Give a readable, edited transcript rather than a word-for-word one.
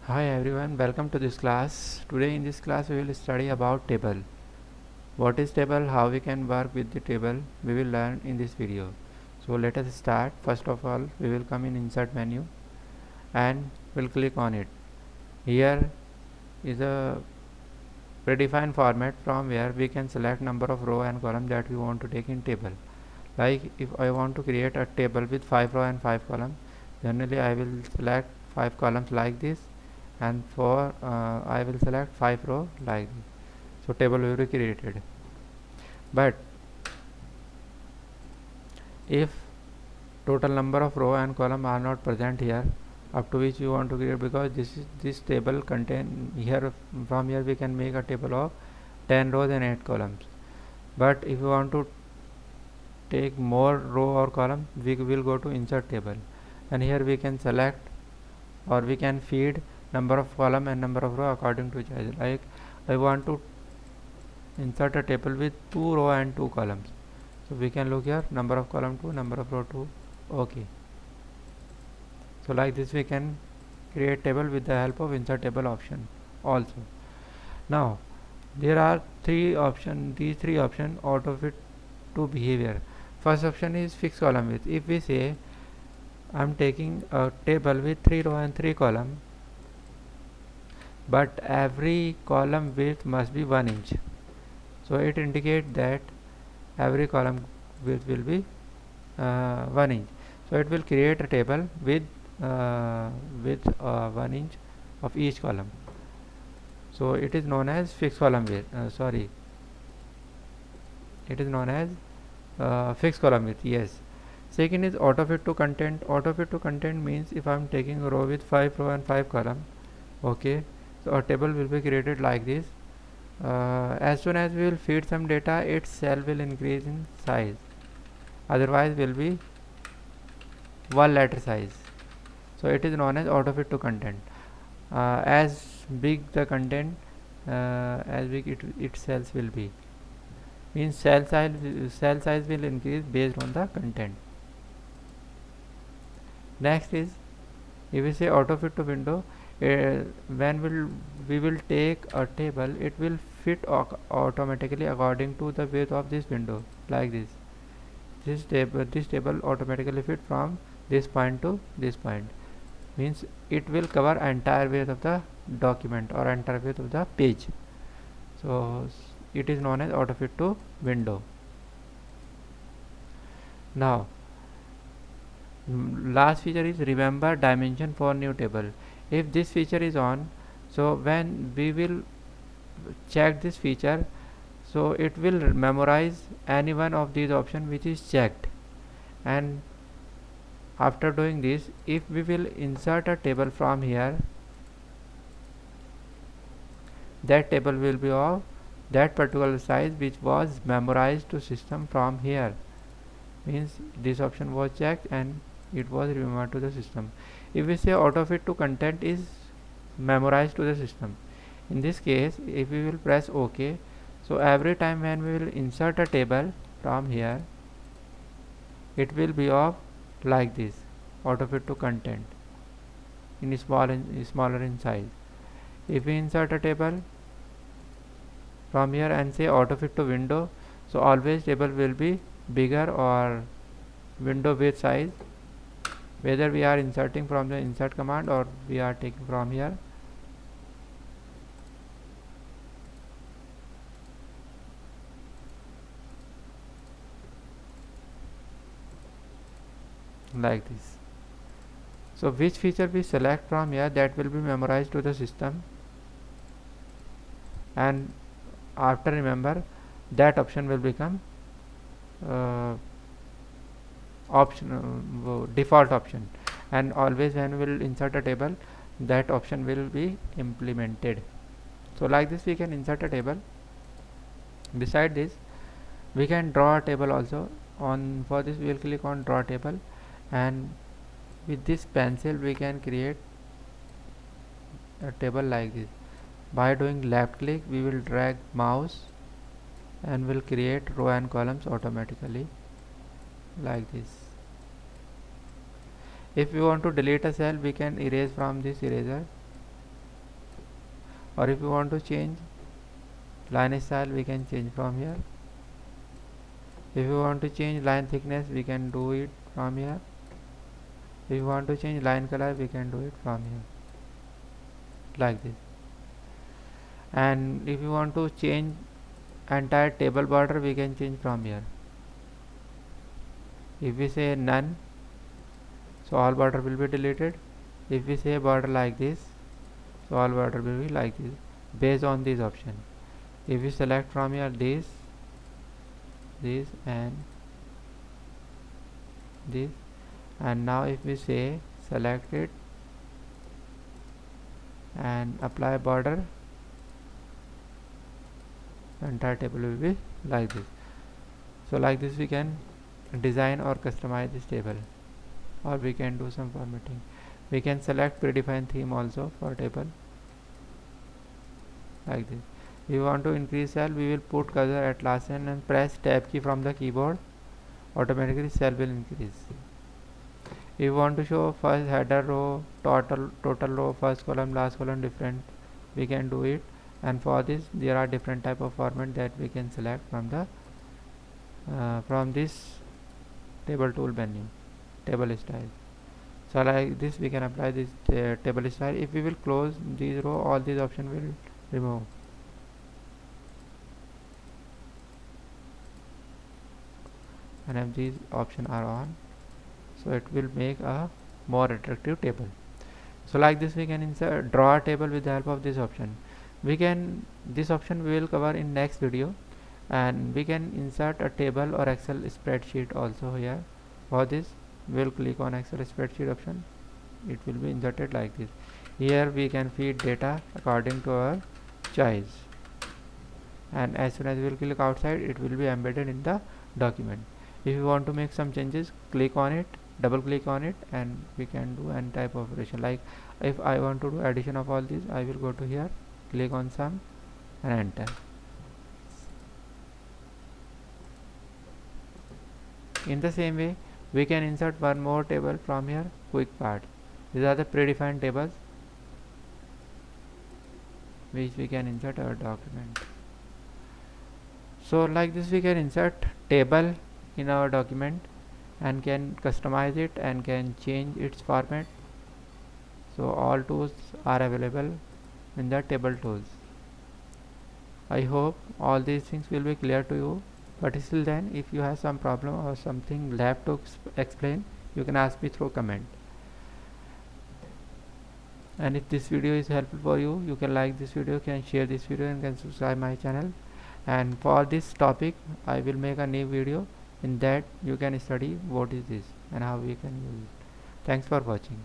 Hi everyone, welcome to this class. Today in this class we will study about table. What is table, how we can work with the table, we will learn in this video. So let us start. First of all, we will come in insert menu and we'll click on it. Here is a predefined format from where we can select number of row and column that we want to take in table. Like if I want to create a table with 5 row and 5 column, generally I will select 5 columns like this, and for I will select 5 row like this. So table will be created. But if total number of row and column are not present here, up to which you want to create, because this table contain here, from here we can make a table of 10 rows and 8 columns. But if you want to take more row or column, we will go to insert table, and here we can select or we can feed number of column and number of row according to choice. Like I want to insert a table with 2 row and 2 columns, so we can look here, number of column 2, number of row 2. Okay, so like this we can create table with the help of insert table option also. Now there are these three option out of it to behavior. First option is fixed column width. If we say I'm taking a table with 3 row and 3 column, but every column width must be 1 inch, so it indicates that every column width will be 1 inch. So it will create a table with 1 inch of each column. So it is known as fixed column width. It is known as fixed column width. Yes. Second is auto fit to content. Auto fit to content means if I am taking a row with 5 row and 5 column, okay, so a table will be created like this. As soon as we will feed some data, its cell will increase in size, otherwise will be one letter size. So it is known as auto fit to content. As big the content, as big its cells will be, means cell size will increase based on the content. Next is, if we say auto fit to window, when we will take a table, it will fit automatically according to the width of this window, like this. This table automatically fit from this point to this point, means it will cover entire width of the document or entire width of the page. So it is known as auto fit to window. Now last feature is remember dimension for new table. If this feature is on, so when we will check this feature, so it will memorize any one of these options which is checked. And after doing this, if we will insert a table from here, that table will be of that particular size which was memorized to system from here, means this option was checked and it was remembered to the system. If we say auto fit to content is memorized to the system, in this case if we will press OK, so every time when we will insert a table from here, it will be of like this, auto fit to content in smaller in size. If we insert a table from here and say auto fit to window, so always table will be bigger or window width size, whether we are inserting from the insert command or we are taking from here. Like this. So which feature we select from here, that will be memorized to the system, and after remember, that option will become default option, and always when we will insert a table, that option will be implemented. So like this we can insert a table. Beside this, we can draw a table also. For this we will click on draw table, and with this pencil we can create a table like this. By doing left click, we will drag mouse and will create row and columns automatically like this. If we want to delete a cell, we can erase from this eraser or if you want to change line style, we can change from here. If you want to change line thickness, we can do it from here. If you want to change line color, we can do it from here, like this. And if you want to change entire table border, we can change from here. If we say none, so all border will be deleted. If we say border like this, so all border will be like this, based on this option. If we select from here this and this, and now if we say select it and apply border, the entire table will be like this. So like this we can design or customize this table, or we can do some formatting. We can select predefined theme also for table, like this. If you want to increase cell, we will put cursor at last end and press tab key from the keyboard. Automatically cell will increase. If you want to show first header row, total row, first column, last column different, we can do it. And for this there are different type of format that we can select from the from this table tool menu, table style. So like this we can apply this table style. If we will close these row, all these options will remove. And if these options are on, so it will make a more attractive table. So like this we can draw a table with the help of this option. This option we will cover in next video, and we can insert a table or Excel spreadsheet also here. For this we will click on Excel spreadsheet option. It will be inserted like this. Here we can feed data according to our choice, and as soon as we will click outside, it will be embedded in the document. If you want to make some changes, click on it, double click on it, and we can do any type of operation. Like if I want to do addition of all these, I will go to here, click on sum and enter. In the same way, we can insert one more table from here, quick part. These are the predefined tables which we can insert our document. So like this we can insert table in our document and can customize it and can change its format. So all tools are available in the table tools. I hope all these things will be clear to you, but still then if you have some problem or something left to explain, you can ask me through comment. And if this video is helpful for you, you can like this video, can share this video, and can subscribe my channel. And for this topic I will make a new video. In that you can study what is this and how we can use it. Thanks for watching.